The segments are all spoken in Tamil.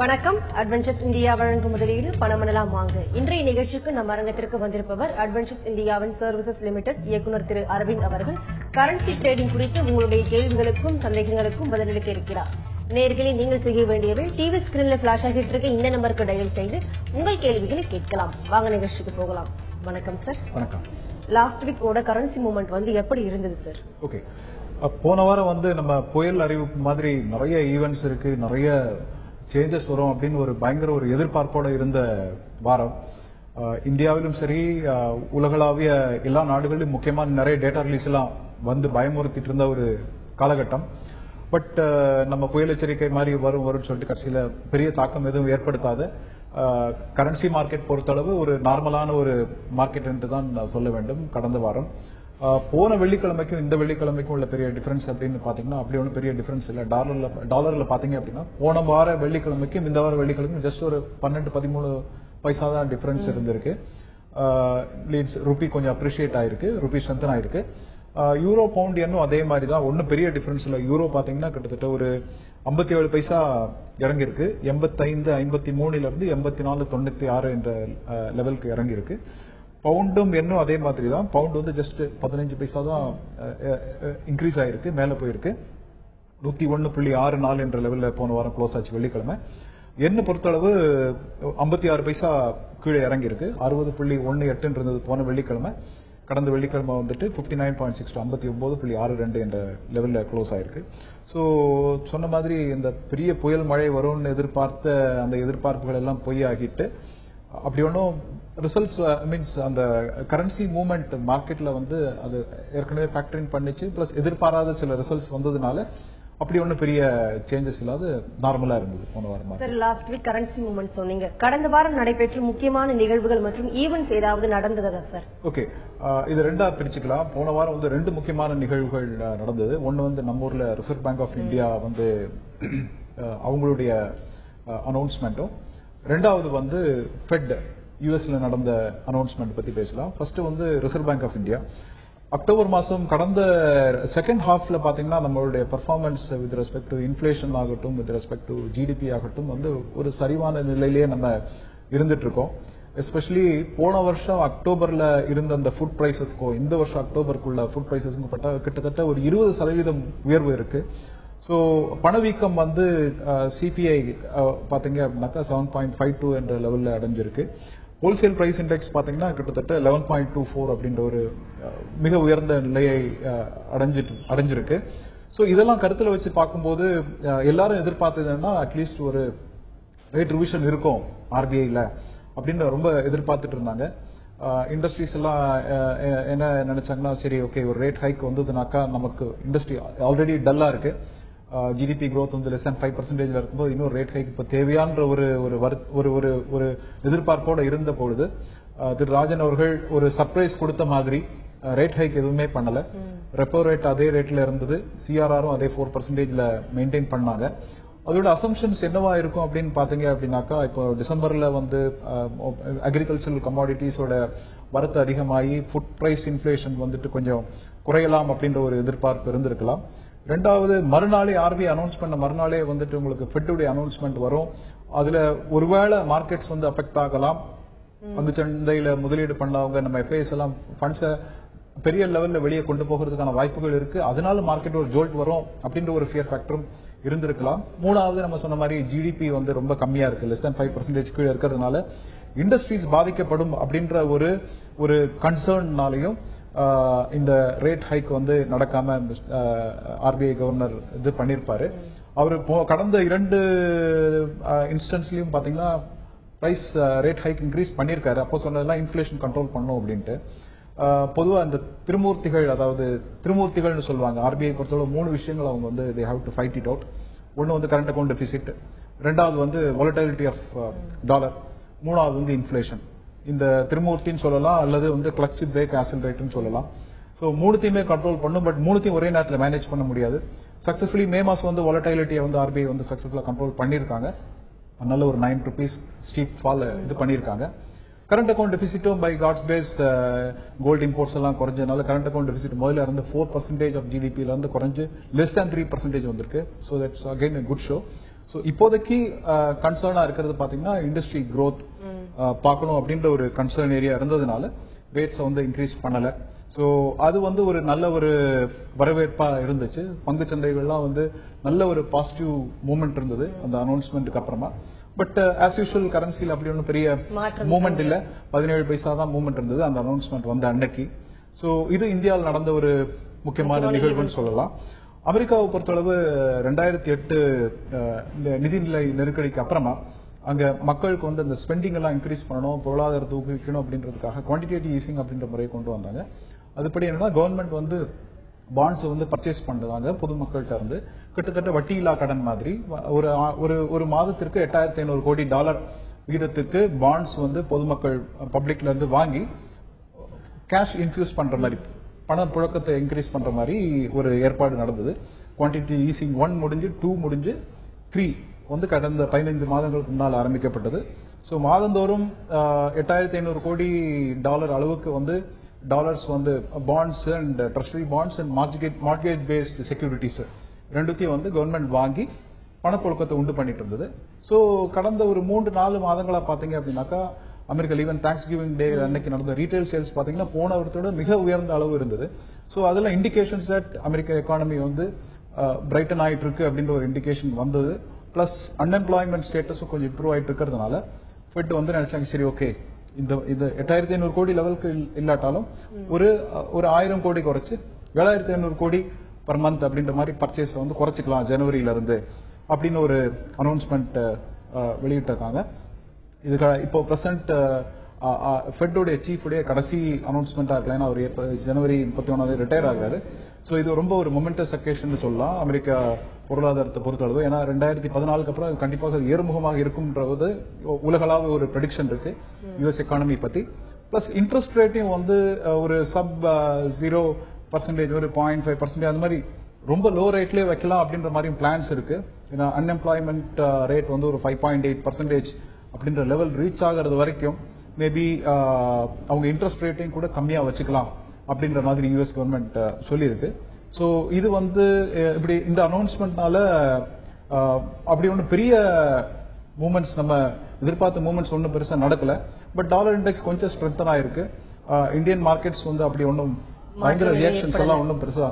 வணக்கம். அட்வென்ச்சர்ஸ் இந்தியா வழங்கும் முதலீடு பணமனலாம் வாங்க. இன்றைய நிகழ்ச்சிக்கு நம் அரங்கத்திற்கு வந்திருப்பவர் அட்வென்ச்சர்ஸ் இந்தியாவின் சர்வீசஸ் லிமிடெட் இயக்குநர் திரு அரவிந்த் அவர்கள். கரன்சி ட்ரேடிங் குறித்து உங்களுடைய கேள்விகளுக்கும் சந்தேகங்களுக்கும் பதிலளிக்க இருக்கிறார். நேயர்களே, நீங்கள் செய்ய வேண்டியவை டிவி ஸ்கிரீன்ல பிளாஷ் ஆகிட்டு இருக்க இந்த நம்பருக்கு டயல் செய்து உங்கள் கேள்விகளை கேட்கலாம். வாங்க நிகழ்ச்சிக்கு போகலாம். வணக்கம் சார். வணக்கம். லாஸ்ட் வீக்கோட கரன்சி மூவ்மெண்ட் எப்படி இருந்தது சார்? ஓகே, போன வாரம் நம்ம புயல் அறிவிப்பு மாதிரி நிறைய ஈவென்ட்ஸ் இருக்கு, நிறைய சேஞ்சஸ் வரும் அப்படின்னு பயங்கர ஒரு எதிர்பார்ப்போட இருந்த வாரம். இந்தியாவிலும் சரி, உலகளாவிய எல்லா நாடுகளிலும் முக்கியமான நிறைய டேட்டா ரிலீஸ் எல்லாம் பயமுறுத்திட்டு இருந்த ஒரு காலகட்டம். பட் நம்ம புயல் எச்சரிக்கை மாதிரி வரும்னு சொல்லிட்டு கடைசியில பெரிய தாக்கம் எதுவும் ஏற்படுத்தாத கரன்சி மார்க்கெட் பொறுத்தளவு ஒரு நார்மலான ஒரு மார்க்கெட் என்று தான் சொல்ல வேண்டும். கடந்த வாரம் போன வெள்ளிக்கிழமைக்கும் இந்த வெள்ளிக்கிழமைக்கும் உள்ள பெரிய டிஃபரன்ஸ் அப்படின்னு பாத்தீங்கன்னா அப்படி ஒன்றும் பெரிய டிஃபரன்ஸ் இல்ல. டாலர்ல பாத்தீங்க அப்படின்னா போன வார வெள்ளிக்கிழமைக்கும் இந்த வார வெள்ளிக்கிழமைக்கும் ஜஸ்ட் ஒரு 12-13 பைசா தான் டிஃபரன்ஸ் இருந்திருக்கு. ரூபி கொஞ்சம் அப்ரிஷியேட் ஆயிருக்கு, ரூபி ஸ்ட்ரென்தன் ஆயிருக்கு. யூரோ பவுண்ட் என்னும் அதே மாதிரி தான், ஒன்னும் பெரிய டிஃபரன்ஸ் இல்ல. யூரோ பாத்தீங்கன்னா கிட்டத்தட்ட ஒரு 57 பைசா இறங்கிருக்கு. 85.53 இருந்து 84.96 என்ற லெவலுக்கு இறங்கிருக்கு. பவுண்டும் என்னும் அதே மாதிரி தான். பவுண்ட் ஜஸ்ட் 15 பைசா தான் இன்க்ரீஸ் ஆயிருக்கு, மேல போயிருக்கு. 101.64 என்ற லெவல்ல போன வாரம் க்ளோஸ் ஆச்சு வெள்ளிக்கிழமை. என்ன பொறுத்தளவு 56 பைசா கீழே இறங்கி இருக்கு. 60.18 இருந்தது போன வெள்ளிக்கிழமை. கடந்த வெள்ளிக்கிழமை 59.6 59.62 என்ற லெவல்ல க்ளோஸ் ஆயிருக்கு. சோ சொன்ன மாதிரி இந்த பெரிய புயல் மழை வரும்னு எதிர்பார்த்த அந்த எதிர்பார்ப்புகள் எல்லாம் பொய் ஆகிட்டு அப்படி ஒன்றும் ரிசல்ட்ஸ் மீன்ஸ் அந்த கரன்சி மூவ்மெண்ட் மார்க்கெட்ல அது ஏற்கனவே ஃபேக்டரிங் பண்ணிச்சு. பிளஸ் எதிர்பாராத சில ரிசல்ட்ஸ் வந்ததுனால அப்படி ஒன்றும் பெரிய சேஞ்சஸ் இல்லாத நார்மலா இருந்தது போன வாரம். Sir, last week currency movement சொன்னீங்க. கடந்த வாரம் நடைபெற்ற முக்கியமான நிகழ்வுகள் மற்றும் ஈவென்ட்ஸ் ஏதாவது நடந்ததா சார்? ஓகே, இது ரெண்டா பிரிச்சுக்கலாம். போன வாரம் 2 முக்கியமான நிகழ்வுகள் நடந்தது. ஒன்னு நம்ம ஊர்ல ரிசர்வ் பேங்க் ஆஃப் இந்தியா அவங்களுடைய அனௌன்ஸ்மெண்ட்டும், ரெண்டாவது ஃபெட் யூஎஸ்ல நடந்த அனௌன்ஸ்மெண்ட் பத்தி பேசலாம். First reserve bank of India October மாசம் கடந்த செகண்ட் ஹாஃப்ல பாத்தீங்கன்னா நம்மளுடைய performance with respect to inflation ஆகட்டும், வித் ரெஸ்பெக்ட் டு ஜிடிபி ஆகட்டும் ஒரு சரிவான நிலையிலேயே நம்ம இருந்துட்டு இருக்கோம். எஸ்பெஷலி போன வருஷம் அக்டோபர்ல இருந்த அந்த ஃபுட் பிரைசஸ்க்கும் இந்த வருஷம் அக்டோபருக்குள்ள ஃபுட் பிரைசஸ்க்கும் கிட்டத்தட்ட ஒரு 20% உயர்வு இருக்கு. சோ பணவீக்கம் சிபிஐ பாத்தீங்க அப்படின்னாக்கா 7.52 என்ற லெவல்ல அடைஞ்சிருக்கு. ஹோல்சேல் பிரைஸ் இண்டெக்ஸ் பாத்தீங்கன்னா கிட்டத்தட்ட 11.24 அப்படின்ற ஒரு மிக உயர்ந்த நிலையை அடைஞ்சிருக்கு. சோ இதெல்லாம் கருத்துல வச்சு பார்க்கும்போது எல்லாரும் எதிர்பார்த்ததுன்னா அட்லீஸ்ட் ஒரு ரேட் ரிவிஷன் இருக்கும் ஆர்பிஐல அப்படின்னு ரொம்ப எதிர்பார்த்துட்டு இருந்தாங்க. இண்டஸ்ட்ரீஸ் எல்லாம் என்ன நினைச்சாங்கன்னா, சரி ஓகே ஒரு ரேட் ஹைக் வந்ததுனாக்கா நமக்கு இண்டஸ்ட்ரி ஆல்ரெடி டல்லா இருக்கு, ஜிடிபி growth less than 5% இருக்கும்போது இன்னும் ரேட் ஹைக் இப்ப தேவையான ஒரு எதிர்பார்ப்போட இருந்த பொழுது திரு ராஜன் அவர்கள் ஒரு சர்ப்ரைஸ் கொடுத்த மாதிரி ரேட் ஹைக் எதுவுமே பண்ணல. ரெப்போ ரேட் அதே ரேட்ல இருந்தது, சிஆர்ஆரும் அதே 4% மெயின்டைன் பண்ணாங்க. அதோட அசம்ஷன்ஸ் என்னவா இருக்கும் அப்படின்னு பாத்தீங்க அப்படின்னாக்கா, இப்போ டிசம்பர்ல அக்ரிகல்ச்சரல் கமாடிட்டிஸோட வரத்து அதிகமாகி ஃபுட் பிரைஸ் இன்ஃபிளேஷன் கொஞ்சம் குறையலாம் அப்படின்ற ஒரு எதிர்பார்ப்பு இருந்திருக்கலாம். ரெண்டாவது, மறுநாளே ஆர்பிஐ அனௌன்ஸ் பண்ண மறுநாளே உங்களுக்கு ஃபெட்டுடைய அனௌன்ஸ்மெண்ட் வரும். அதுல ஒருவேளை மார்க்கெட்ஸ் அஃபெக்ட் ஆகலாம். பங்கு சந்தையில முதலீடு பண்ணவங்க நம்ம எஃப்ஐஎஸ் எல்லாம் ஃபண்ட்ஸை பெரிய லெவல்ல வெளியே கொண்டு போகிறதுக்கான வாய்ப்புகள் இருக்கு. அதனால மார்க்கெட் ஒரு ஜோல்ட் வரும் அப்படின்ற ஒரு ஃபியர் ஃபேக்டரும் இருந்திருக்கலாம். மூணாவது, நம்ம சொன்ன மாதிரி ஜிடிபி ரொம்ப கம்மியா இருக்கு, less than 5% கீழே இருக்கிறதுனால இண்டஸ்ட்ரீஸ் பாதிக்கப்படும் அப்படின்ற ஒரு கன்சர்ன்னாலையும் இந்த ரேட் ஹைக் நடக்காம ஆர்பிஐ கவர்னர் இது பண்ணிருப்பாரு. அவரு கடந்த 2 இன்ஸ்டன்ஸ்லயும் பாத்தீங்கன்னா பிரைஸ் ரேட் ஹைக் இன்க்ரீஸ் பண்ணிருக்காரு. அப்போ சொன்னதெல்லாம் இன்ஃபிளேஷன் கண்ட்ரோல் பண்ணும் அப்படின்ட்டு. பொதுவா இந்த திருமூர்த்திகள்னு சொல்லுவாங்க. ஆர்பிஐ பொறுத்தவரை 3 விஷயங்கள் அவங்க they have to fight it out. ஒன்னு கரண்ட் அக்கௌண்ட் டெபிசிட், ரெண்டாவது வாலட்டிலிட்டி ஆஃப் டாலர், மூணாவது இன்ஃபிளேஷன். இந்த திருமூர்த்தின்னு சொல்லலாம் அல்லது கிளட்ச் பிரேக் ஆக்சிலரேட்னு சொல்லலாம். சோ மூணுத்தையுமே கண்ட்ரோல் பண்ணும். பட் மூணுத்தையும் ஒரே நேரத்தில் மேனேஜ் பண்ண முடியாது. சக்சஸ்ஃபுல்லி மே மாசம் வாலட்டிலிட்டியை ஆர்பிஐ சக்சஸ்ஃபுல்லா கண்ட்ரோல் பண்ணிருக்காங்க. அதனால ஒரு 9 rupees ஸ்டீப் ஃபால் இது பண்ணிருக்காங்க. கரண்ட் அக்கௌண்ட் டெபிசிட்டும் by cuts base gold imports எல்லாம் குறைஞ்சதுனால கரண்ட் அக்கௌண்ட் டெபிசிட் முதல்ல இருந்து 4% ஆஃப் ஜிடிபில இருந்து குறைஞ்சு less than 3% வந்திருக்கு. So that's again a good show. So இப்போதைக்கு கன்சர்னா இருக்கிறது பாத்தீங்கன்னா இண்டஸ்ட்ரி growth பார்க்கணும் அப்படின்ற ஒரு கன்சர்ன் ஏரியா இருந்ததுனால ரேட்ஸ் வந்து இன்க்ரீஸ் பண்ணல. ஸோ அது வந்து ஒரு நல்ல ஒரு வரவேற்பா இருந்துச்சு. பங்கு சந்தைகள்லாம் வந்து நல்ல ஒரு பாசிட்டிவ் மூவ்மெண்ட் இருந்தது அந்த அனௌன்ஸ்மெண்ட்டுக்கு அப்புறமா. பட் ஆஸ் யூஷுவல் கரன்சியில் அப்படி ஒன்றும் பெரிய மூவ்மெண்ட் இல்ல. 17 பைசா தான் மூவ்மெண்ட் இருந்தது அந்த அனௌன்ஸ்மெண்ட் வந்த அன்னைக்கு. ஸோ இது இந்தியாவில் நடந்த ஒரு முக்கியமான நிகழ்வுன்னு சொல்லலாம். அமெரிக்காவை பொறுத்தளவு 2008 இந்த நிதிநிலை நெருக்கடிக்கு அப்புறமா அங்க மக்களுக்கு வந்து அந்த ஸ்பெண்டிங் எல்லாம் இன்க்ரீஸ் பண்ணணும், பொருளாதாரத்தை ஊக்குவிக்கணும் அப்படின்றதுக்காக குவான்டிடேட்டிவ் ஈசிங் அப்படின்ற முறையை கொண்டு வந்தாங்க. அதுபடி என்னன்னா கவர்மெண்ட் வந்து பாண்ட்ஸ் வந்து பர்ச்சேஸ் பண்றாங்க பொதுமக்கள்கிட்ட இருந்து. கிட்டத்தட்ட வட்டியில்லா கடன் மாதிரி ஒரு மாதத்திற்கு $8,500 கோடி விகிதத்துக்கு பாண்ட்ஸ் வந்து பொதுமக்கள் பப்ளிக்ல இருந்து வாங்கி கேஷ் இன்ஃபியூஸ் பண்ற மாதிரி, பண புழக்கத்தை இன்க்ரீஸ் பண்ற மாதிரி ஒரு ஏற்பாடு நடந்தது. குவான்டிட்டி ஈசிங் 1 முடிஞ்சு 2 முடிஞ்சு 3 வந்து கடந்த 15 மாதங்களுக்கு முன்னால் ஆரம்பிக்கப்பட்டது. ஸோ மாதந்தோறும் $8,500 கோடி அளவுக்கு வந்து டாலர்ஸ் வந்து bonds and treasury bonds and mortgage based securities ரெண்டுத்தையும் வந்து கவர்மெண்ட் வாங்கி பணப்புழக்கத்தை உண்டு பண்ணிட்டு இருந்தது. ஸோ கடந்த ஒரு 3-4 மாதங்களா பாத்தீங்க அப்படின்னாக்கா அமெரிக்கா ஈவன் தேங்க்ஸ் கிவிங் டே அன்னைக்கு நடந்த ரீட்டைல் சேல்ஸ் பாத்தீங்கன்னா போன வருடத்தோட மிக உயர்ந்த அளவு இருந்தது. ஸோ அதெல்லாம் இண்டிகேஷன்ஸ் தட் அமெரிக்க எக்கானமி வந்து பிரைட்டன் ஆயிட்டு இருக்கு அப்படின்ற ஒரு இண்டிகேஷன் வந்தது. பிளஸ் அன்எம்ப்ளாய்மெண்ட் ஸ்டேட்டஸும் கொஞ்சம் இம்ப்ரூவ் ஆயிட்டு இருக்கிறதுனால ஃபெட் வந்து நினைச்சாங்க சரி ஓகே இந்த 8,500 கோடி லெவலுக்கு இல்லாட்டாலும் ஒரு 1,000 கோடி குறைச்சு 7,500 கோடி பர் மந்த் அப்படின்ற மாதிரி பர்ச்சேஸ் வந்து குறைச்சிக்கலாம் ஜனவரியில இருந்து அப்படின்னு ஒரு அனௌன்ஸ்மெண்ட் வெளியிட்டிருக்காங்க. இதுக்கு இப்போ பிரசன்ட் ஃபெட்டோடைய சீஃபுடைய கடைசி அனௌன்ஸ்மெண்டா இருக்கலாம். ஏன்னா அவர் ஜனவரி 31 ரிட்டையர் ஆகாரு. ஸோ இது ரொம்ப ஒரு மொமெண்டஸ் அக்கேஷன் சொல்லலாம் அமெரிக்கா பொருளாதாரத்தை பொறுத்தளவு. ஏன்னா 2014 அப்புறம் கண்டிப்பாக ஏறுமுகமாக இருக்கும்ன்றது உலகளாவ ஒரு ப்ரெடிக்ஷன் இருக்கு யுஎஸ் எக்கானமி பத்தி. பிளஸ் இன்ட்ரெஸ்ட் ரேட்டையும் வந்து ஒரு சப் 0% ஒரு 0.5% அந்த மாதிரி ரொம்ப லோ ரேட்லயே வைக்கலாம் அப்படின்ற மாதிரியும் பிளான்ஸ் இருக்கு. ஏன்னா அன்எம்ப்ளாய்மெண்ட் ரேட் வந்து ஒரு 5.8% அப்படின்ற லெவல் ரீச் ஆகிறது வரைக்கும் மேபி அவங்க இன்ட்ரெஸ்ட் ரேட்டையும் கூட கம்மியா வச்சுக்கலாம் அப்படின்ற மாதிரி யூஎஸ் கவர்மெண்ட் சொல்லியிருக்கு. ஸோ இது வந்து இப்படி இந்த அனௌன்ஸ்மெண்ட்னால அப்படி ஒன்றும் பெரிய மூவ்மெண்ட்ஸ் நம்ம எதிர்பார்த்த மூவ்மெண்ட்ஸ் ஒன்றும் பெருசா நடக்கல. பட் டாலர் இண்டெக்ஸ் கொஞ்சம் ஸ்ட்ரென்தன் ஆயிருக்கு. இந்தியன் மார்க்கெட்ஸ் வந்து அப்படி ஒன்றும் பயங்கர ரியாக்ஷன்ஸ் எல்லாம் ஒன்றும் பெருசா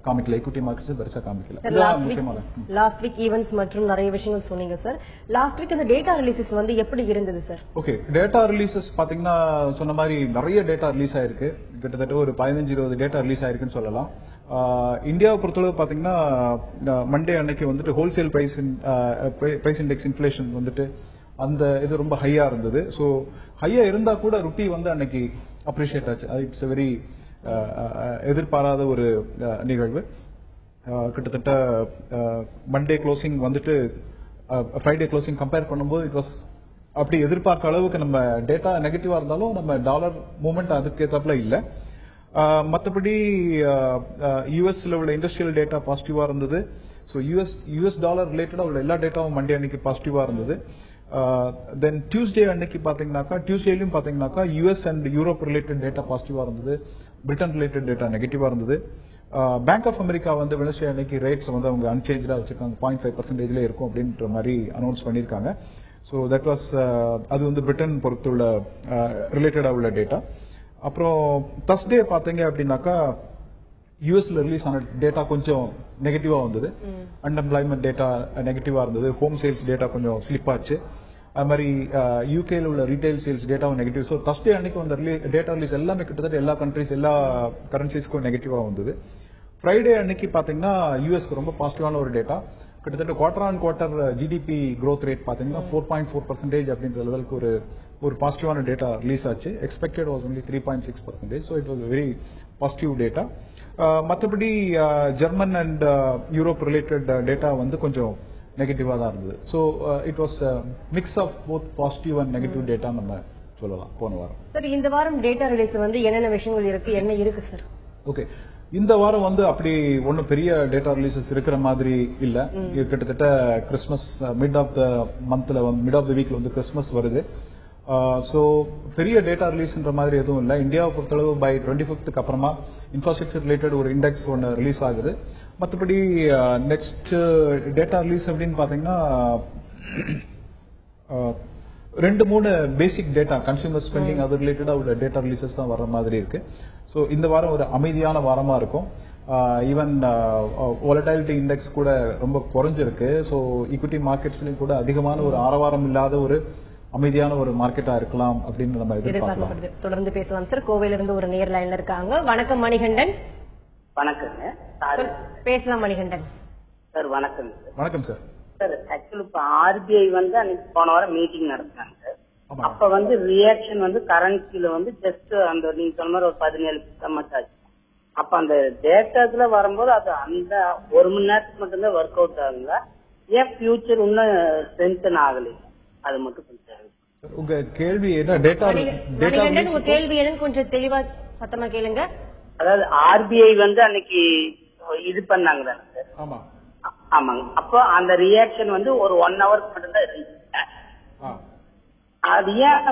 காமிக்கல. ஈக்விட்டி மார்க்கெட்ஸ் பெருசா காமிக்கல. லாஸ்ட் வீக் ஈவென்ட்ஸ் மற்றும் நிறைய விஷயங்கள் சொன்னீங்க சார். லாஸ்ட் வீக் அந்த டேட்டா ரிலீசஸ் வந்து எப்படி இருந்தது சார்? ஓகே, டேட்டா ரிலீசஸ் பாத்தீங்கன்னா சொன்ன மாதிரி நிறைய டேட்டா ரிலீஸ் ஆயிருக்கு. கிட்டத்தட்ட ஒரு 15-20 டேட்டா ரிலீஸ் ஆயிருக்குன்னு சொல்லலாம். இந்தியாவை பொறுத்தளவு பாத்தீங்கன்னா மண்டே அன்னைக்கு வந்துட்டு ஹோல்சேல் பிரைஸ் இண்டெக்ஸ் இன்ஃபிளேஷன் வந்துட்டு அந்த இது ரொம்ப ஹையா இருந்தது. ஸோ ஹையா இருந்தா கூட ருப்பி வந்து அன்னைக்கு அப்ரிஷியேட் ஆச்சு. இட்ஸ் வெரி எதிர்பாராத ஒரு நிகழ்வு. கிட்டத்தட்ட மண்டே க்ளோசிங் வந்துட்டு ஃப்ரைடே க்ளோசிங் கம்பேர் பண்ணும்போது இட் வாஸ் அப்படி எதிர்பார்த்த அளவுக்கு நம்ம டேட்டா நெகட்டிவா இருந்தாலும் நம்ம டாலர் மூவ்மெண்ட் அதுக்கேற்றாப்புல இல்ல. மற்றபடி யூஎஸ்ல உள்ள இண்டஸ்ட்ரியல் டேட்டா பாசிட்டிவா இருந்தது. ஸோ யூஎஸ் டாலர் ரிலேட்டடா உள்ள எல்லா டேட்டாவும் மண்டே அன்னைக்கு பாசிட்டிவா இருந்தது. தென் டியூஸ்டே அன்னைக்கு பாத்தீங்கன்னாக்கா டியூஸ்டேலயும் பாத்தீங்கன்னாக்கா US and Europe related data பாசிட்டிவா இருந்தது. பிரிட்டன் ரிலேட்டட் டேட்டா நெகட்டிவா இருந்தது. பேங்க் ஆஃப் அமெரிக்கா வந்து வெனஸ்டே அன்னைக்கு ரேட்ஸ் வந்து அவங்க அன்சேஞ்சா வச்சிருக்காங்க, 0.5% இருக்கும் அப்படின்ற மாதிரி அனௌன்ஸ் பண்ணிருக்காங்க. ஸோ தட் வாஸ் அது வந்து பிரிட்டன் பொறுத்துள்ள ரிலேட்டடா உள்ள டேட்டா. அப்புறம் தர்ஸ்டே பாத்தீங்க அப்படின்னாக்கா யூஎஸ்ல ரிலீஸ் ஆன டேட்டா கொஞ்சம் நெகட்டிவா வந்தது. அன்எம்ப்ளாய்மெண்ட் டேட்டா நெகட்டிவா இருந்தது. ஹோம் சேல்ஸ் டேட்டா கொஞ்சம் ஸ்லிப் ஆச்சு. அது மாதிரி யூகேல உள்ள ரீட்டைல் சேல்ஸ் டேட்டாவும் நெகட்டிவ். ஸோ தர்ஸ்டே அன்னைக்கு வந்த டேட்டா ரிலீஸ் எல்லாமே கிட்டத்தட்ட எல்லா கண்ட்ரிஸ் எல்லா கரன்சிஸ்க்கும் நெகட்டிவா வந்தது. ஃப்ரைடே அன்னைக்கு பாத்தீங்கன்னா யூஎஸ்க்கு ரொம்ப பாசிட்டிவான ஒரு டேட்டா. கிட்டத்தட்ட quarter on quarter GDP growth rate பாத்தீங்கன்னா 4.4% அப்படின்ற லெவலுக்கு ஒரு பாசிட்டிவான டேட்டா ரிலீஸ் ஆச்சு. Expected was only 3.6%. So it was very positive data. மற்றபடி German and Europe related data வந்து கொஞ்சம் நெகட்டிவா தான் இருந்தது. So it was mix of both positive and negative data நம்ம சொல்லலாம் போன வாரம். சார் இந்த வாரம் டேட்டா ரிலீஸ் வந்து என்னென்ன விஷயங்கள் இருக்கு, என்ன இருக்கு சார்? ஓகே, இந்த வாரம் வந்து அப்படி ஒன்னும் பெரிய டேட்டா ரிலீசஸ் இருக்கிற மாதிரி இல்ல. கிட்டத்தட்ட கிறிஸ்துமஸ் மிட் ஆஃப் த வீக்ல வந்து கிறிஸ்துமஸ் வருது. ஸோ பெரிய டேட்டா ரிலீஸ்ன்ற மாதிரி எதுவும் இல்லை. இந்தியாவை பொறுத்தளவு பை 25th அப்புறமா இன்ஃப்ராஸ்ட்ரக்சர் ரிலேட்டட் ஒரு இண்டெக்ஸ் ஒன்று ரிலீஸ் ஆகுது. மற்றபடி நெக்ஸ்ட் டேட்டா ரிலீஸ் அப்படின்னு பார்த்தீங்கன்னா 2-3 பேசிக் டேட்டா கன்சூமர் ஸ்பெண்டிங் அது ரிலேட்டடா உள்ள டேட்டா ரிலீசஸ் தான் வர மாதிரி இருக்கு. ஸோ இந்த வாரம் ஒரு அமைதியான வாரமா இருக்கும். ஈவன் வாலடைலிட்டி இண்டெக்ஸ் கூட ரொம்ப குறைஞ்சிருக்கு. ஸோ ஈக்விட்டி மார்க்கெட்ஸ்லயும் கூட அதிகமான ஒரு ஆரவாரம் இல்லாத ஒரு அமைதியான ஒரு மார்க்கெட்டா இருக்கலாம் அப்படின்னு நம்ம எதிர்பார்க்கலாம். தொடர்ந்து பேசலாம் சார். கோவையில இருந்து ஒரு நேர் லைன்ல இருக்காங்க. வணக்கம் மணிகண்டன். வணக்கங்க. பேசலாம் மணிகண்டன் சார். வணக்கம். வணக்கம் சார். சார் ஆக்சுவலி இப்ப ஆர்பிஐ அன்னைக்கு போன வாரம் மீட்டிங் நடத்தினாங்க சார். அப்ப ரியாக்ஷன் கரன்சில ஜஸ்ட் அந்த நீங்க சொன்ன மாதிரி ஒரு 17% ஆச்சு. அப்ப அந்த டேட்டாஸ்ல வரும்போது அது அந்த 1 மணி நேரத்துக்கு மட்டும்தான் ஒர்க் அவுட் ஆகுங்களா, ஏன் ஃபியூச்சர் இன்னும் ஸ்ட்ரென்தன் ஆகலைங்க? அது மட்டும் கொஞ்சம் உங்க கேள்வி என்ன? டேட்டா உங்க கேள்வி என்னன்னு கொஞ்சம் தெளிவா சத்தமா கேளுங்க. அதாவது ஆர்பிஐ அன்னைக்கு இது பண்ணாங்க. ஆமா ஆமாங்க. அப்போ அந்த ரியாக்ஷன் ஒரு 1 hour மட்டும்தான் இருந்துச்சு. அது ஏன்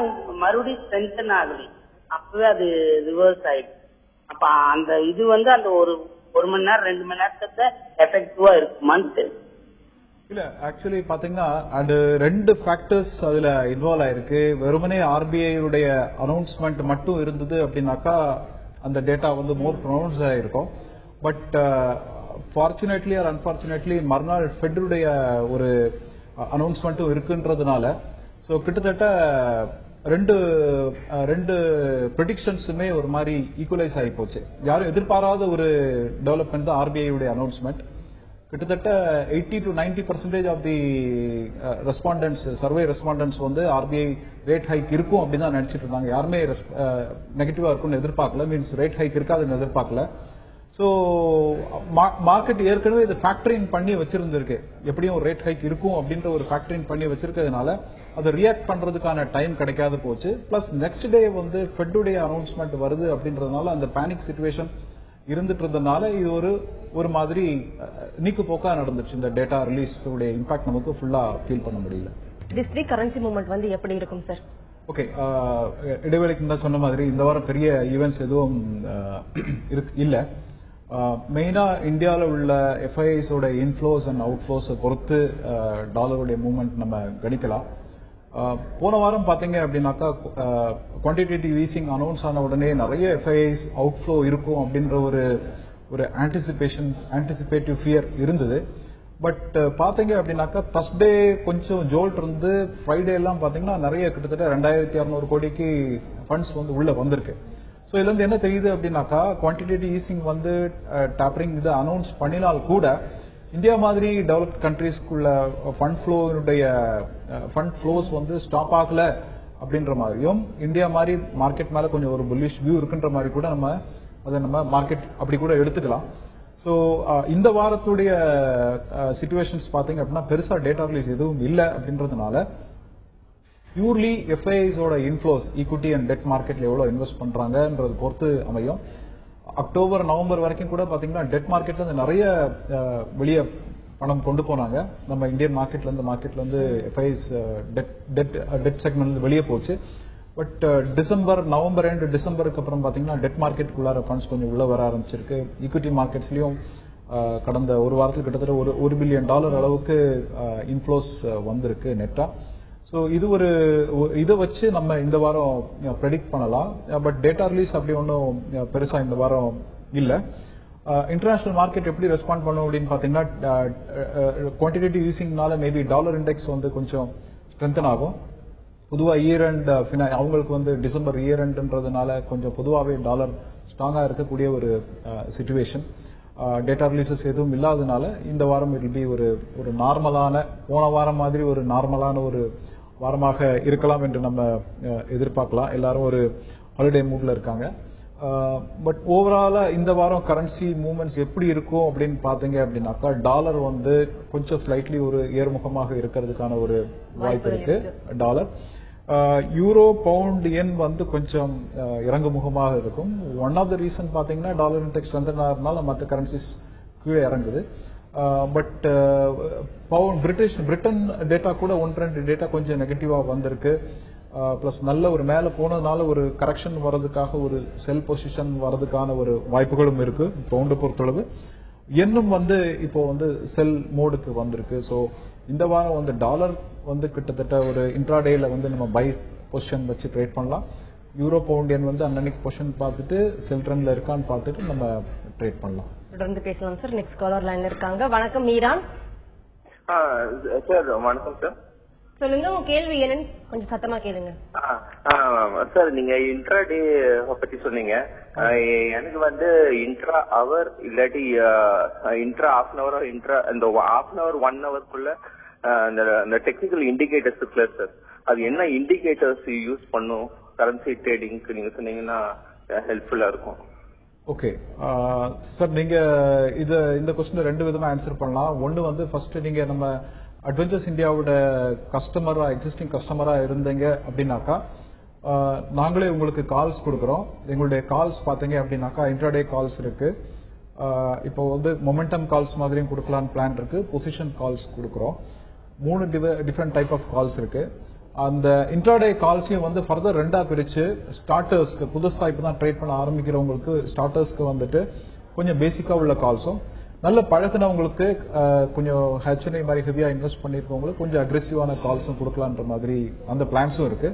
மறுபடியும் ஸ்ட்ரென்தன் ஆகலை? அப்பவே அது ரிவர்ஸ் ஆயிடுச்சு. அப்ப அந்த இது அந்த ஒரு 1 மணி நேரம் 2 மணி நேரத்துக்கு எஃபெக்டிவா இருக்குமான்னு இல்ல. ஆக்சுவலி பாத்தீங்கன்னா அது 2 ஃபேக்டர்ஸ் அதுல இன்வால்வ் ஆயிருக்கு. வெறுமனே ஆர்பிஐ உடைய அனௌன்ஸ்மெண்ட் மட்டும் இருந்தது அப்படின்னாக்கா அந்த டேட்டா மோர் ப்ரொனவுன்ஸ் ஆயிருக்கும். பட் ஃபார்ச்சுனேட்லி ஆர் அன்பார்ச்சுனேட்லி மறுநாள் ஃபெட்டுடைய ஒரு அனௌன்ஸ்மெண்ட்டும் இருக்குன்றதுனால ஸோ கிட்டத்தட்ட ரெண்டு ப்ரெடிக்ஷன்ஸுமே ஒரு மாதிரி ஈக்குவலைஸ் ஆகி போச்சு. யாரும் எதிர்பாராத ஒரு டெவலப்மெண்ட் தான் ஆர்பிஐ உடைய அனௌன்ஸ்மெண்ட். கிட்டத்தட்ட 80 to 90% of the respondents survey respondents RBI rate hike இருக்கும் அப்படின்னு தான் நினைச்சிட்டு இருந்தாங்க. யாருமே நெகட்டிவா இருக்கும்னு எதிர்பார்க்கல. மீன்ஸ் ரேட் ஹைக் இருக்காதுன்னு எதிர்பார்க்கல. ஸோ மார்க்கெட் ஏற்கனவே இதை ஃபேக்டரிங் பண்ணி வச்சிருந்திருக்கு. எப்படியும் ரேட் ஹைக் இருக்கும் அப்படின்ற ஒரு ஃபேக்டரிங் பண்ணி வச்சிருக்கிறதுனால அதை ரியாக்ட் பண்றதுக்கான டைம் கிடைக்காது போச்சு. பிளஸ் நெக்ஸ்ட் டே ஃபெட்டுடைய அனௌன்ஸ்மெண்ட் வருது அப்படின்றதுனால அந்த பேனிக் சிச்சுவேஷன் இருந்துட்டு இருந்ததுனால இது ஒரு மாதிரி நீக்கு போக்கா நடந்துச்சு. இந்த டேட்டா ரிலீஸ் உடைய இம்பாக்ட் நமக்கு ஃபுல்லா ஃபீல் பண்ண முடியல. திஸ் வீக் கரன்சி மூவ்மெண்ட் எப்படி இருக்கும் சார்? ஓகே, இடைவெளிக்கு தான் சொன்ன மாதிரி இந்த வாரம் பெரிய ஈவெண்ட்ஸ் எதுவும் இல்ல. மெயினா இந்தியாவில் உள்ள எஃப்ஐஐஸ் ஓட இன்ஃப்ளோஸ் அண்ட் அவுட்ஃப்ளோஸ் பொறுத்து டாலருடைய மூவ்மெண்ட் நம்ம கணிக்கலாம். போன வாரம் பாத்தீங்க அப்படின்னாக்கா குவான்டிடேட்டிவ் ஈசிங் அனௌன்ஸ் ஆன உடனே நிறைய எஃப்ஐஐஸ் அவுட்ஃப்ளோ இருக்கும் அப்படின்ற ஒரு ஆன்டிசிபேட்டிவ் ஃபியர் இருந்தது. பட் பாத்தீங்க அப்படின்னாக்கா தர்ஸ்டே கொஞ்சம் ஜோல்ட் இருந்து ஃப்ரைடே எல்லாம் பாத்தீங்கன்னா நிறைய கிட்டத்தட்ட 2600 கோடிக்கு ஃபண்ட்ஸ் உள்ள வந்திருக்கு. ஸோ இதுல இருந்து என்ன தெரியுது அப்படின்னாக்கா குவான்டிடேட்டிவ் ஈசிங் டாப்பரிங் இது அனௌன்ஸ் பண்ணினால் கூட இந்தியா மாதிரி டெவலப்ட் கண்ட்ரீஸ்க்குள்ள ஃபண்ட் ஃப்ளோஸ் ஸ்டாப் ஆகல அப்படின்ற மாதிரியும் இந்தியா மாதிரி மார்க்கெட் மேல கொஞ்சம் ஒரு புல்லிஷ் வியூ இருக்குன்ற மாதிரி கூட நம்ம மார்க்கெட் அப்படி கூட எடுத்துக்கலாம். ஸோ இந்த வாரத்துடைய சிச்சுவேஷன்ஸ் பாத்தீங்க அப்படின்னா பெருசா டேட்டா ரிலீஸ் எதுவும் இல்லை அப்படின்றதுனால பியூர்லி எஃப்ஐஐஸோட இன்ஃப்ளோஸ் ஈக்விட்டி அண்ட் டெட் மார்க்கெட்ல எவ்வளவு இன்வெஸ்ட் பண்றாங்கன்றது பொறுத்து அமையும். அக்டோபர் நவம்பர் வரைக்கும் கூட பாத்தீங்கன்னா டெட் மார்க்கெட்ல இருந்து நிறைய வெளியே பணம் கொண்டு போனாங்க. நம்ம இந்தியன் மார்க்கெட்ல இருந்து எஃப்ஐஐஸ் டெட் செக்மெண்ட் வெளியே போச்சு. பட் நவம்பர் அண்ட் டிசம்பருக்கு அப்புறம் பாத்தீங்கன்னா டெட் மார்க்கெட்டுக்குள்ளார ஃபண்ட்ஸ் கொஞ்சம் உள்ள வர ஆரம்பிச்சிருக்கு. ஈக்விட்டி மார்க்கெட்ஸ்லயும் கடந்த ஒரு வாரத்தில் கிட்டத்தட்ட $1 பில்லியன் அளவுக்கு இன்ஃப்ளோஸ் வந்திருக்கு நெட்டா. ஸோ இதை வச்சு நம்ம இந்த வாரம் ப்ரெடிக்ட் பண்ணலாம். பட் டேட்டா ரிலீஸ் அப்படி ஒன்றும் பெருசா இந்த வாரம் இல்ல. இன்டர்நேஷனல் மார்க்கெட் எப்படி ரெஸ்பாண்ட் பண்ணும் அப்படின்னு பாத்தீங்கன்னா குவான்டிடேட்டிவ் யூசிங்னால மேபி டாலர் இண்டெக்ஸ் கொஞ்சம் ஸ்ட்ரென்தன் ஆகும். பொதுவா இயர் அண்ட் அவங்களுக்கு டிசம்பர் இயர் அண்ட்ன்றதுனால கொஞ்சம் பொதுவாகவே டாலர் ஸ்ட்ராங்கா இருக்கக்கூடிய ஒரு சிச்சுவேஷன். டேட்டா ரிலீசஸ் எதுவும் இல்லாததுனால இந்த வாரம் இட் பி ஒரு நார்மலான போன வாரம் மாதிரி ஒரு நார்மலான ஒரு வாரமாக இருக்கலாம் என்று நம்ம எதிர்பார்க்கலாம். எல்லாரும் ஒரு ஹாலிடே மூட்ல இருக்காங்க. பட் ஓவராலா இந்த வாரம் கரன்சி மூவ்மெண்ட்ஸ் எப்படி இருக்கும் அப்படின்னு பாத்தீங்க அப்படின்னாக்கா டாலர் கொஞ்சம் ஸ்லைட்லி ஒரு ஏர்முகமாக இருக்கிறதுக்கான ஒரு வாய்ப்பு இருக்கு. டாலர் யூரோ பவுண்ட் என் கொஞ்சம் இறங்குமுகமாக இருக்கும். ஒன் ஆஃப் த ரீசன் பாத்தீங்கன்னா டாலர் இண்டெக்ஸ் ஸ்ட்ரென்தனால மற்ற கரன்சிஸ் கீழே இறங்குது. பட் பிரிட்டன் டேட்டா கூட 1-2 டேட்டா கொஞ்சம் நெகட்டிவா வந்திருக்கு. பிளஸ் நல்ல ஒரு மேல போனதுனால ஒரு கரெக்ஷன் வர்றதுக்காக ஒரு செல் பொசிஷன் வர்றதுக்கான ஒரு வாய்ப்புகளும் இருக்கு பவுண்டை பொறுத்தளவு. இன்னும் இப்போ செல் மோடுக்கு வந்திருக்கு. ஸோ இந்த வாரம் டாலர் கிட்டத்தட்ட ஒரு இன்ட்ராடேல நம்ம பை பொசிஷன் வச்சு ட்ரேட் பண்ணலாம். யூரோ பவுண்டியன் அன்னன்னைக்கு பொசிஷன் பார்த்துட்டு செல் ட்ரெண்ட்ல இருக்கான்னு பார்த்துட்டு நம்ம ட்ரேட் பண்ணலாம். தொடர்ந்து பேசலாம் சார். நெக்ஸ்ட் காலர் லைன்ல இருக்காங்க. வணக்கம் மீரான். சார் வணக்கம் சார். சொல்லுங்க, உங்க கேள்வி என்னன்னு கொஞ்சம் சத்தமா கேளுங்க. சார் நீங்க இன்ட்ராடே பத்தி சொன்னீங்க. எனக்கு இன்ட்ரா அவர் இல்லாட்டி இன்ட்ரா ஹாஃப் அன் அவர் இந்த ஹாஃப் அன் அவர் 1 ஹவர்க்குள்ள அந்த டெக்னிக்கல் இண்டிகேட்டர்ஸ் இருக்குல்ல சார், அது என்ன இண்டிகேட்டர்ஸ் யூஸ் பண்ணும் கரன்சி ட்ரேடிங்க்கு நீங்க சொன்னீங்கன்னா ஹெல்ப்ஃபுல்லா இருக்கும். ஓகே சார், நீங்க இந்த கொஸ்டின் 2 விதமா ஆன்சர் பண்ணலாம். ஒன்னு ஃபர்ஸ்ட் நீங்க நம்ம அட்வென்ச்சர்ஸ் இந்தியாவோட கஸ்டமரா எக்ஸிஸ்டிங் கஸ்டமரா இருந்தீங்க அப்படின்னாக்கா நாங்களே உங்களுக்கு கால்ஸ் கொடுக்குறோம். எங்களுடைய கால்ஸ் பாத்தீங்க அப்படின்னாக்கா இன்ட்ராடே கால்ஸ் இருக்கு. இப்போ மொமெண்டம் கால்ஸ் மாதிரியும் கொடுக்கலான்னு பிளான் இருக்கு. பொசிஷன் கால்ஸ் கொடுக்குறோம். 3 டிஃபரெண்ட் டைப் ஆஃப் கால்ஸ் இருக்கு. அந்த இன்ட்ராடே கால்ஸையும் ஃபர்தர் 2ஆ பிரிச்சு ஸ்டார்டர்ஸ்க்கு புதுசா இப்பதான் ட்ரேட் பண்ண ஆரம்பிக்கிறவங்களுக்கு ஸ்டார்டர்ஸ்க்கு கொஞ்சம் பேசிக்கா உள்ள கால்ஸும், நல்ல பழகினவங்களுக்கு கொஞ்சம் ஹெச்என்ஐ மாதிரி ஹெவியா இன்வெஸ்ட் பண்ணிருக்கவங்களுக்கு கொஞ்சம் அக்ரெசிவான கால்ஸும் கொடுக்கலான்ற மாதிரி அந்த பிளான்ஸும் இருக்கு.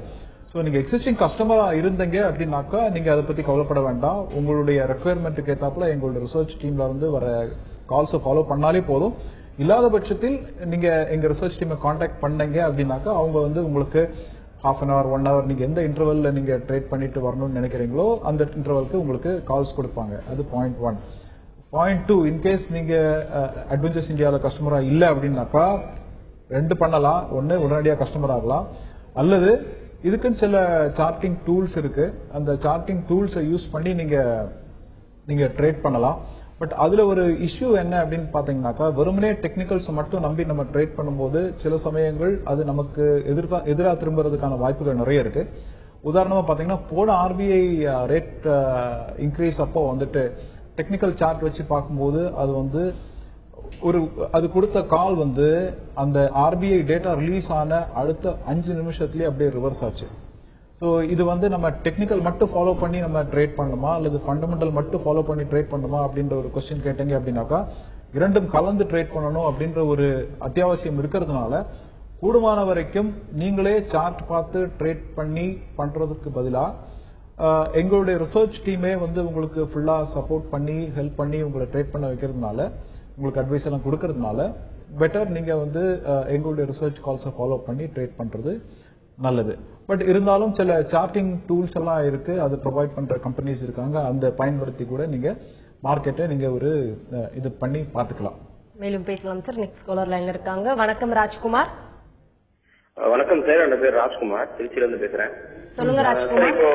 ஸோ நீங்க எக்ஸிஸ்டிங் கஸ்டமரா இருந்தீங்க அப்படின்னாக்கா நீங்க அதை பத்தி கவலைப்பட வேண்டாம். உங்களுடைய ரெக்குயர்மெண்ட்டுக்கு ஏற்றாப்புல எங்களுடைய ரிசர்ச் டீம்ல வர கால்ஸை ஃபாலோ பண்ணாலே போதும். இல்லாத பட்சத்தில் நீங்க எங்க ரிசர்ச் டீமை கான்டாக்ட் பண்ணீங்க அப்படின்னாக்கா அவங்க உங்களுக்கு ஹாஃப் அன் அவர் 1 ஹவர் நீங்க எந்த இன்டர்வல்ல நீங்க ட்ரேட் பண்ணிட்டு வரணும்னு நினைக்கிறீங்களோ அந்த இன்டர்வலுக்கு உங்களுக்கு கால்ஸ் கொடுப்பாங்க. அது பாயிண்ட் 1. பாயிண்ட் 2, இன்கேஸ் நீங்க அட்வென்ச்சர்ஸ் இந்தியாவில் கஸ்டமரா இல்ல அப்படின்னாக்கா 2 பண்ணலாம். ஒன்னு உடனடியாக கஸ்டமர் ஆகலாம், அல்லது இதுக்குன்னு சில சார்ட்டிங் டூல்ஸ் இருக்கு. அந்த சார்ட்டிங் டூல்ஸை யூஸ் பண்ணி நீங்க ட்ரேட் பண்ணலாம். பட் அதுல ஒரு இஷ்யூ என்ன அப்படின்னு பாத்தீங்கன்னாக்கா வெறுமனே டெக்னிக்கல்ஸ் மட்டும் நம்பி நம்ம ட்ரேட் பண்ணும்போது சில சமயங்கள் அது நமக்கு எதிராக திரும்புறதுக்கான வாய்ப்புகள் நிறைய இருக்கு. உதாரணமா பாத்தீங்கன்னா போன ஆர்பிஐ ரேட் இன்க்ரீஸ் அப்போ டெக்னிக்கல் சார்ட் வச்சு பார்க்கும்போது அது கொடுத்த கால் அந்த ஆர்பிஐ டேட்டா ரிலீஸ் ஆன அடுத்த 5 நிமிஷத்துலயே அப்படியே ரிவர்ஸ் ஆச்சு. சோ இது நம்ம டெக்னிக்கல் மட்டும் ஃபாலோ பண்ணி நம்ம ட்ரேட் பண்ணணுமா அல்லது ஃபண்டமெண்டல் மட்டும் ஃபாலோ பண்ணி ட்ரேட் பண்ணணுமா அப்படின்ற ஒரு கொஸ்டின் கேட்டீங்க அப்படின்னாக்கா இரண்டும் கலந்து ட்ரேட் பண்ணணும் அப்படின்ற ஒரு அத்தியாவசியம் இருக்கிறதுனால கூடுமான வரைக்கும் நீங்களே சார்ட் பார்த்து ட்ரேட் பண்ணி பண்றதுக்கு பதிலா எங்களுடைய ரிசர்ச் டீமே உங்களுக்கு ஃபுல்லா சப்போர்ட் பண்ணி ஹெல்ப் பண்ணி உங்களை ட்ரேட் பண்ண வைக்கிறதுனால உங்களுக்கு அட்வைஸ் எல்லாம் கொடுக்கறதுனால பெட்டர் நீங்க எங்களுடைய ரிசர்ச் கால்ஸை ஃபாலோ பண்ணி ட்ரேட் பண்றது நல்லது. பட் இருந்தாலும் சில சார்ட்டிங் டூல்ஸ் எல்லாம் இருக்கு, அது ப்ரொவைட் பண்ற கம்பெனிஸ் இருக்காங்க. அந்த பயன்படுத்தி கூட நீங்க மார்க்கெட்டை நீங்க ஒரு இது பண்ணி பாத்துக்கலாம். மேலும் பேசலாம் சார். நெக்ஸ்ட் காலர் லைன்ல இருக்காங்க. வணக்கம் ராஜ்குமார். வணக்கம் சார், என் பேர் ராஜ்குமார், திருச்சியில இருந்து பேசுறேன். சொல்லுங்க ராஜ்குமார். இப்போ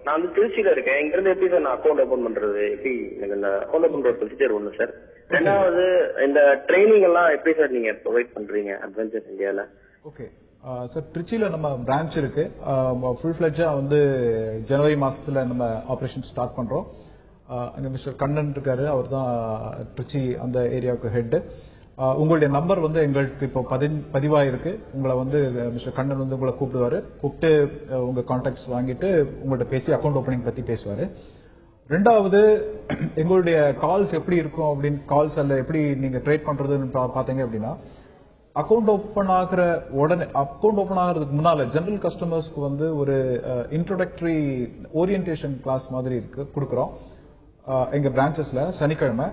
நான் திருச்சியில இருக்கேன். இங்க இருந்து எப்படி சார் நான் அக்கௌண்ட் ஓபன் பண்றது, எப்படி எனக்கு இந்த அக்கௌண்ட் ஓபன் பண்ற ப்ரொசீஜர் ஒண்ணு சார். ரெண்டாவது இந்த ட்ரைனிங் எல்லாம் எப்படி சார் நீங்க ப்ரொவைட் பண்றீங்க அட்வென்ச்சர்ஸ் இந்தியால? ஓகே சார், திருச்சியில நம்ம பிரான்ச் இருக்கு. ஃபுல் ஃபிளட்ஜா ஜனவரி மாசத்துல நம்ம ஆபரேஷன் ஸ்டார்ட் பண்றோம். மிஸ்டர் கண்ணன் இருக்காரு, அவர் தான் திருச்சி அந்த ஏரியாவுக்கு ஹெட். உங்களுடைய நம்பர் எங்களுக்கு இப்போ பதிவாயிருக்கு. உங்களை மிஸ்டர் கண்ணன் உங்களை கூப்பிட்டு உங்க கான்டாக்ட்ஸ் வாங்கிட்டு உங்கள்ட்ட பேசி அக்கௌண்ட் ஓபனிங் பத்தி பேசுவாரு. ரெண்டாவது எங்களுடைய கால்ஸ் எப்படி இருக்கும் அப்படின்னு கால்ஸ் அல்ல எப்படி நீங்க ட்ரேட் பண்றதுன்னு பாத்தீங்க அப்படின்னா அக்கௌண்ட் ஓபன் ஆகிறதுக்கு முன்னால ஜெனரல் கஸ்டமர்ஸ்க்கு ஒரு இன்ட்ரோடக்டரி ஓரியன்டேஷன் கிளாஸ் மாதிரி இருக்கு கொடுக்கறோம் எங்க பிரான்ச்சஸ்ல சனிக்கிழமை.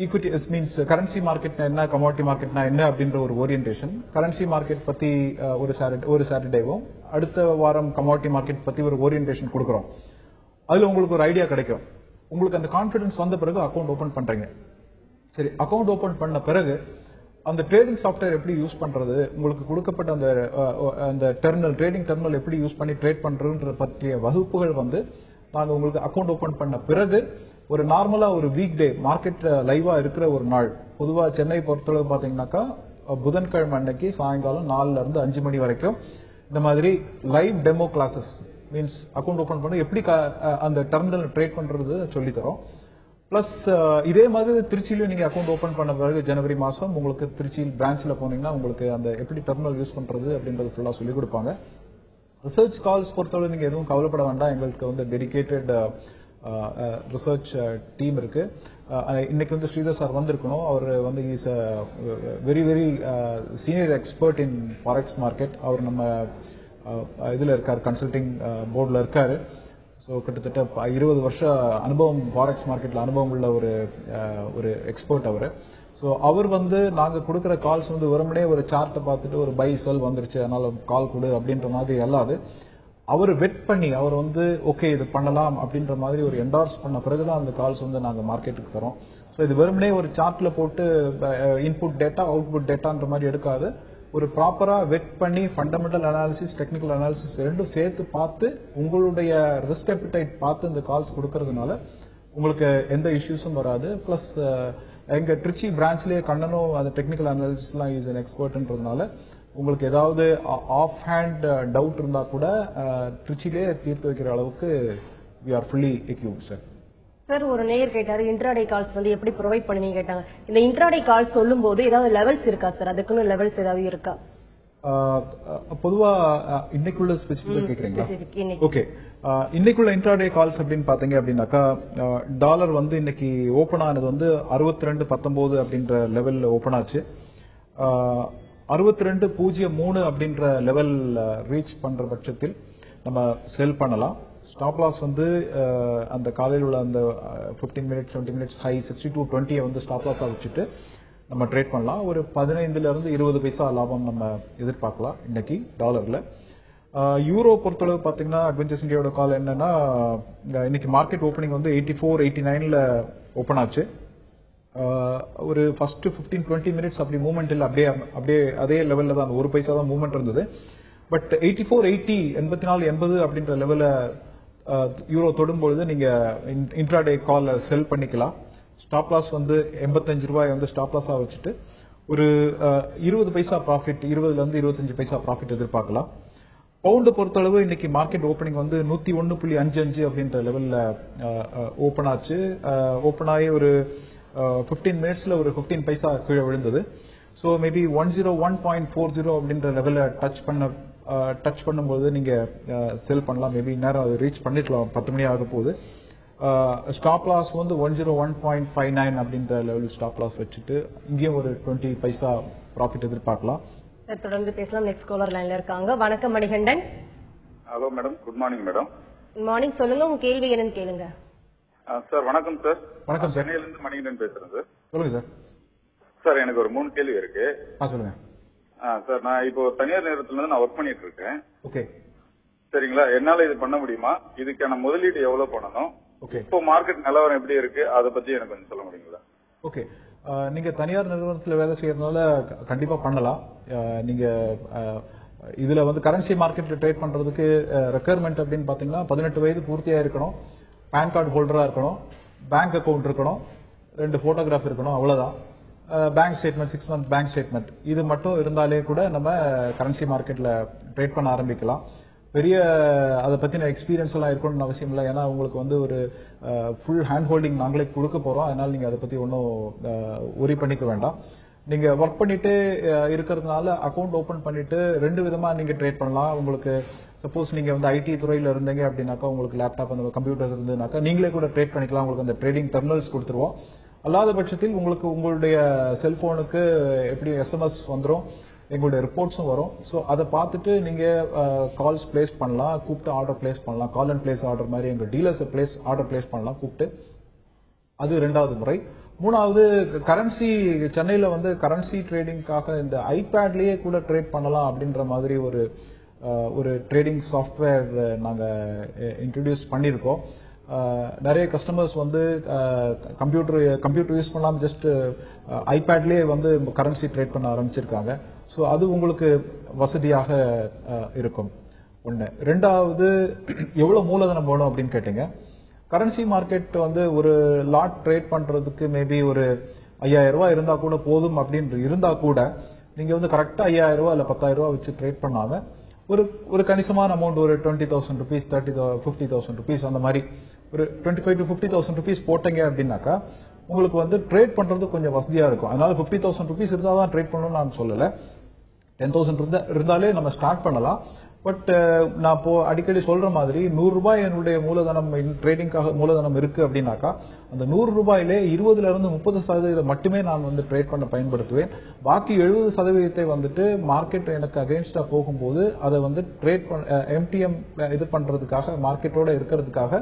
ஈக்விட்டி மீன்ஸ் கரன்சி மார்க்கெட்னா என்ன, கமாடிட்டி மார்க்கெட்னா என்ன அப்படின்ற ஒரு ஓரியன்டேஷன், கரன்சி மார்க்கெட் பத்தி ஒரு சாட்டர்டேவும் அடுத்த வாரம் கமாடிட்டி மார்க்கெட் பத்தி ஒரு ஓரியன்டேஷன் கொடுக்கறோம். அதுல உங்களுக்கு ஒரு ஐடியா கிடைக்கும். உங்களுக்கு அந்த கான்பிடன்ஸ் வந்த பிறகு அக்கௌண்ட் ஓபன் பண்றீங்க. சரி, அக்கௌண்ட் ஓபன் பண்ண பிறகு அந்த ட்ரேடிங் சாஃப்ட்வேர் எப்படி யூஸ் பண்றது, உங்களுக்கு கொடுக்கப்பட்ட அந்த டெர்மினல் ட்ரேடிங் டெர்மினல் எப்படி யூஸ் பண்ணி ட்ரேட் பண்றதுன்ற பற்றிய வகுப்புகள் நாங்க உங்களுக்கு அக்கௌண்ட் ஓபன் பண்ண பிறகு ஒரு நார்மலா ஒரு வீக் டே மார்க்கெட் லைவா இருக்கிற ஒரு நாள், பொதுவா சென்னை பொறுத்தளவு பாத்தீங்கன்னாக்கா புதன்கிழமை அன்னைக்கு சாயங்காலம் 4 to 5 மணி வரைக்கும் இந்த மாதிரி live demo classes means account open பண்ண எப்படி அந்த டெர்மினல் ட்ரேட் பண்றது சொல்லி தரோம். பிளஸ் இதே மாதிரி திருச்சியில நீங்க அக்கௌண்ட் ஓபன் பண்ண பிறகு ஜனவரி மாசம் உங்களுக்கு திருச்சி பிரான்ச்ல போனீங்கன்னா உங்களுக்கு அந்த எப்படி டெர்மினல் யூஸ் பண்றது அப்படின்றது ஃபுல்லா சொல்லி கொடுப்பாங்க. ரிசர்ச் கால்ஸ் பொறுத்தவரை நீங்க எதுவும் கவலைப்பட வேண்டாம். எங்களுக்கு வந்து டெடிகேட்டட் ரிசர்ச் டீம் இருக்கு. இன்னைக்கு வந்து ஸ்ரீதர் சார் வந்திருக்கணும். அவர் வந்து is very very senior expert in forex market. அவர் நம்ம இதுல இருக்காரு, கன்சல்டிங் போர்டில் இருக்காரு. ஸோ கிட்டத்தட்ட 20 வருஷ அனுபவம் ஃபாரெக்ஸ் மார்க்கெட்ல அனுபவம் உள்ள ஒரு எக்ஸ்பர்ட் அவர். ஸோ அவர் வந்து நாங்க கொடுக்குற கால்ஸ் வந்து வெறுமனே ஒரு சார்ட்டை பார்த்துட்டு ஒரு பை செல் வந்துருச்சு அதனால கால் கொடு அப்படின்ற மாதிரி அல்லாது, அவர் வெட் பண்ணி அவர் வந்து ஓகே இது பண்ணலாம் அப்படின்ற மாதிரி ஒரு என்டார்ஸ் பண்ண பிறகுதான் அந்த கால்ஸ் வந்து நாங்க மார்க்கெட்டுக்கு தரோம். ஸோ இது வெறுமனே ஒரு சார்ட்ல போட்டு இன்புட் டேட்டா அவுட்புட் டேட்டான்ற மாதிரி எடுக்காது. ஒரு ப்ராப்பரா வெட் பண்ணி ஃபண்டமெண்டல் அனாலிசிஸ் டெக்னிக்கல் அனாலிசிஸ் ரெண்டும் சேர்த்து பார்த்து உங்களுடைய ரிஸ்க் அப்பிடைட் பார்த்து இந்த கால்ஸ் கொடுக்கறதுனால உங்களுக்கு எந்த இஷ்யூஸும் வராது. பிளஸ் எங்க திருச்சி பிரான்ச்லயே கண்ணனும் அந்த டெக்னிக்கல் அனாலிசிஸ்லாம் இஸ் அன் எக்ஸ்பர்ட்ன்றதுனால உங்களுக்கு ஏதாவது ஆஃப் ஹேண்ட் டவுட் இருந்தா கூட திருச்சியிலே தீர்த்து வைக்கிற அளவுக்கு we are fully equipped, sir. Sir, ஒரு நேயர் கேட்டாரு இன்ட்ராடே கால்ஸ் வந்து எப்படி ப்ரொவைட் பண்ணுவீங்க கேட்டாங்க. இந்த இன்ட்ராடே கால்ஸ் சொல்லும் போது ஏதாவது லெவல்ஸ் இருக்கா சார்? அதுக்குன்னு லெவல்ஸ் ஏதாவது இருக்கா? பொதுவா இன்னைக்குள்ள ஸ்பெசிபிக்கா கேக்குறீங்களா? ஓகே, இன்னைக்குள்ள இன்ட்ராடே கால்ஸ் அப்படின்னு பாத்தீங்க அப்படின்னாக்கா டாலர் வந்து இன்னைக்கு ஓபன் ஆனது வந்து 62.19 அப்படின்ற லெவல்ல ஓபன் ஆச்சு. 62.03 அப்படின்ற லெவல் ரீச் பண்ற பட்சத்தில் நம்ம செல் பண்ணலாம். ஸ்டாப் லாஸ் வந்து அந்த காலையில் உள்ள அந்த 15 மினிட்ஸ் 20 மினிட்ஸ் ஹை 62.20 வந்து ஸ்டாப் லாஸா வச்சுட்டு நம்ம ட்ரேட் பண்ணலாம். ஒரு 15 இருந்து 20 பைசா லாபம் நம்ம எதிர்பார்க்கலாம் இன்னைக்கு டாலர்ல. யூரோ பொறுத்தளவு பாத்தீங்கன்னா அட்வென்ச்சர்ஸ் இந்தியாவோட கால் என்னன்னா, இன்னைக்கு மார்க்கெட் ஓப்பனிங் வந்து 84-89ல ஓபன் ஆச்சு. ஒரு ஃபர்ஸ்ட் 15-20 மினிட்ஸ் அப்படி மூவ்மெண்ட் இல்ல, அப்படியே அதே லெவல்ல தான் ஒரு பைசா தான் மூவ்மெண்ட் இருந்தது. பட் 84-80 84-80 அப்படின்ற லெவல்ல யூரோ தொடும்பொழுது நீங்க இன்ட்ராடே கால் செல் பண்ணிக்கலாம். ஸ்டாப் லாஸ் வந்து 85 ரூபாய் வந்து ஸ்டாப் லாஸா வச்சுட்டு ஒரு 20 பைசா ப்ராஃபிட், 20ல இருந்து 25 பைசா ப்ராஃபிட் எதிர்பார்க்கலாம். பவுண்ட் பொறுத்தளவு இன்னைக்கு மார்க்கெட் ஓப்பனிங் வந்து 101.55 அப்படின்ற லெவல்ல ஓபன் ஆச்சு. ஓபன் ஆகி ஒரு 15 மினிட்ஸ்ல ஒரு 15 பைசா கீழே விழுந்தது. ஸோ மேபி 101.40 அப்படின்ற லெவல்ல டச் பண்ணும்போது நீங்க செல் பண்ணலாம். மேபி நேரம் அது ரீச் பண்ணிடலாம், 10 மணி ஆக போகுது. ஸ்டாப் லாஸ் வந்து 101.59 அப்படின்ற லெவல் ஸ்டாப் லாஸ் வச்சுட்டு இங்கேயும் ஒரு 20 பைசா ப்ராஃபிட் எதிர்பார்க்கலாம். தொடர்ந்து பேசலாம். நெக்ஸ்ட் காலர் லைன்ல இருக்காங்க. வணக்கம் Manikandan. Hello madam, good morning madam. Good morning, சொல்லுங்க உங்க கேள்வி என்னன்னு கேளுங்க. சார் வணக்கம் சார். வணக்கம் சார், சென்னையில இருந்து மணிகண்டன் பேசுறேன் சார். சொல்லுங்க சார். சார் எனக்கு ஒரு 3 கேள்வி இருக்கு. சொல்லுங்க சார். நான் இப்போ தனியார் நேரத்துல இருந்து நான் ஒர்க் பண்ணிட்டு இருக்கேன். ஓகே, சரிங்களா? என்னால இது பண்ண முடியுமா? இதுக்கான முதலீடு எவ்வளவு பண்ணணும்? ஓகே, இப்போ மார்க்கெட் நிலவரம் எப்படி இருக்கு அதை பத்தி எனக்கு கொஞ்சம் சொல்ல முடியுங்களா? ஓகே, நீங்க தனியார் நிறுவனத்தில் வேலை செய்யறதுனால கண்டிப்பா பண்ணலாம். நீங்க இதுல வந்து கரன்சி மார்க்கெட்ல ட்ரேட் பண்றதுக்கு ரெக்யர்மெண்ட் அப்படின்னு பாத்தீங்கன்னா 18 வயது பூர்த்தியா இருக்கணும், பேன் கார்டு ஹோல்டரா இருக்கணும், பேங்க் அக்கவுண்ட் இருக்கணும், 2 போட்டோகிராஃப் இருக்கணும், அவ்வளவுதான். Bank statement 6 month bank statement இது மட்டும் இருந்தாலே கூட நம்ம கரன்சி மார்க்கெட்ல ட்ரேட் பண்ண ஆரம்பிக்கலாம். பெரிய அதை பத்தின எக்ஸ்பீரியன்ஸ் எல்லாம் இருக்கணும்னு அவசியம் இல்லை. ஏன்னா உங்களுக்கு வந்து ஒரு ஃபுல் ஹேண்ட் ஹோல்டிங் நாங்களே கொடுக்க போறோம். அதனால நீங்க அதை பத்தி ஒன்றும் ஒரி பண்ணிக்க வேண்டாம். நீங்க ஒர்க் பண்ணிட்டு இருக்கிறதுனால அக்கௌண்ட் ஓபன் பண்ணிட்டு 2 விதமா நீங்க ட்ரேட் பண்ணலாம். உங்களுக்கு சப்போஸ் நீங்க வந்து ஐடி துறையில இருந்தீங்க அப்படின்னாக்கா உங்களுக்கு லேப்டாப் அந்த கம்ப்யூட்டர்ஸ் இருந்ததுனாக்கா நீங்களே கூட ட்ரேட் பண்ணிக்கலாம். உங்களுக்கு அந்த ட்ரேடிங் டெர்மினல்ஸ் கொடுத்துருவோம். அல்லாத பட்சத்தில் உங்களுக்கு உங்களுடைய செல்போனுக்கு எப்படி எஸ்எம்எஸ் வந்துடும், எங்களுடைய ரிப்போர்ட்ஸும் வரும். ஸோ அதை பார்த்துட்டு நீங்க கால்ஸ் பிளேஸ் பண்ணலாம், கூப்பிட்டு ஆர்டர் பிளேஸ் பண்ணலாம். கால் அண்ட் பிளேஸ் ஆர்டர் மாதிரி எங்க டீலர்ஸ் ஆர்டர் பிளேஸ் பண்ணலாம் கூப்பிட்டு. அது 2வது முறை. 3வது கரன்சி, சென்னையில வந்து கரன்சி ட்ரேடிங்காக இந்த ஐபேட்லயே கூட ட்ரேட் பண்ணலாம் அப்படின்ற மாதிரி ஒரு ட்ரேடிங் சாஃப்ட்வேர் நாங்க இன்ட்ரடியூஸ் பண்ணிருக்கோம். நிறைய கஸ்டமர்ஸ் வந்து கம்ப்யூட்டர் யூஸ் பண்ணாம ஜஸ்ட் ஐபேட்லயே வந்து கரன்சி ட்ரேட் பண்ண ஆரம்பிச்சிருக்காங்க. ஸோ அது உங்களுக்கு வசதியாக இருக்கும். 1. 2வது எவ்வளவு மூலதனம் வேணும் அப்படின்னு கேட்டீங்க. கரன்சி மார்க்கெட் வந்து ஒரு லாட் ட்ரேட் பண்றதுக்கு மேபி ஒரு 5000 ரூபாய் இருந்தா கூட போதும் அப்படின்னு இருந்தா கூட நீங்க வந்து கரெக்டா 5000 ரூபாய் இல்ல 10,000 ரூபாய் வச்சு ட்ரேட் பண்ணாம ஒரு கணிசமான அமௌண்ட் ஒரு 20,000 rupees 50,000 rupees அந்த மாதிரி ஒரு 25,000 to 50,000 rupees போட்டீங்க அப்படின்னாக்கா உங்களுக்கு வந்து ட்ரேட் பண்றது கொஞ்சம் வசதியா இருக்கும். அதனால 50,000 rupees இருந்தாதான் ட்ரேட் பண்ணணும்னு நான் சொல்லல. 10,000 இருந்தாலே நம்ம ஸ்டார்ட் பண்ணலாம். பட் நான் இப்போ அடிக்கடி சொல்ற மாதிரி 100 ரூபாய் என்னுடைய மூலதனம் ட்ரேடிங்காக மூலதனம் இருக்கு அப்படின்னாக்கா அந்த 100 ரூபாயிலே 20ல இருந்து 30% மட்டுமே நான் வந்து ட்ரேட் பண்ண பயன்படுத்துவேன். பாக்கி 70% வந்துட்டு மார்க்கெட் எனக்கு அகைன்ஸ்டா போகும்போது அதை வந்து ட்ரேட் எம்டிஎம் இது பண்றதுக்காக மார்க்கெட்டோட இருக்கிறதுக்காக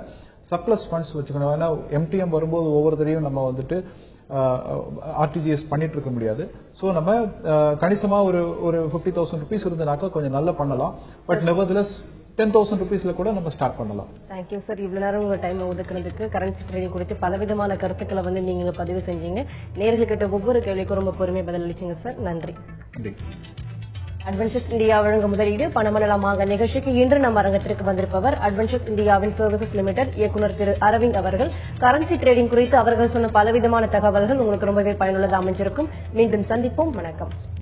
சர்ப்ளஸ் ஃபண்ட்ஸ் வச்சுக்கணும். ஏன்னா எம்டிஎம் வரும்போது ஒவ்வொருத்தரையும் நம்ம வந்துட்டு ஆர்டிஜிஎஸ் பண்ணிட்டு இருக்க முடியாது. சோ நம்ம கணிசமா ஒரு 50,000 rupees இருந்தனாக்கா கொஞ்சம் நல்லா பண்ணலாம். பட் நெவர்தலெஸ் 10,000 rupeesல கூட நம்ம ஸ்டார்ட் பண்ணலாம். Thank you sir. இவ்வளவு நேரம் உங்க டைம் ஒதுக்குறதுக்கு கரன்சி ட்ரேடிங் குறித்து பலவிதமான கருத்துக்களை வந்து நீங்க பதிவு செஞ்சீங்க. நேயர்கள் கிட்ட ஒவ்வொரு கேள்விக்கும் ரொம்ப பொறுமையா பதிலளிச்சீங்க சார். நன்றி. அட்வென்ச்சர்ஸ் இந்தியா வழங்கும் முதலீடு பணமனலாமாக நிகழ்ச்சிக்கு இன்று நம் அரங்கத்திற்கு வந்திருப்பவர் அட்வென்ச்சர்ஸ் இந்தியாவின் சர்வீசஸ் லிமிடெட் இயக்குநர் திரு அரவிந்த் அவர்கள். கரன்சி ட்ரேடிங் குறித்து அவர்கள் சொன்ன பலவிதமான தகவல்கள் உங்களுக்கு ரொம்பவே பயனுள்ளதாக அமைஞ்சிருக்கும். மீண்டும் சந்திப்போம். வணக்கம்.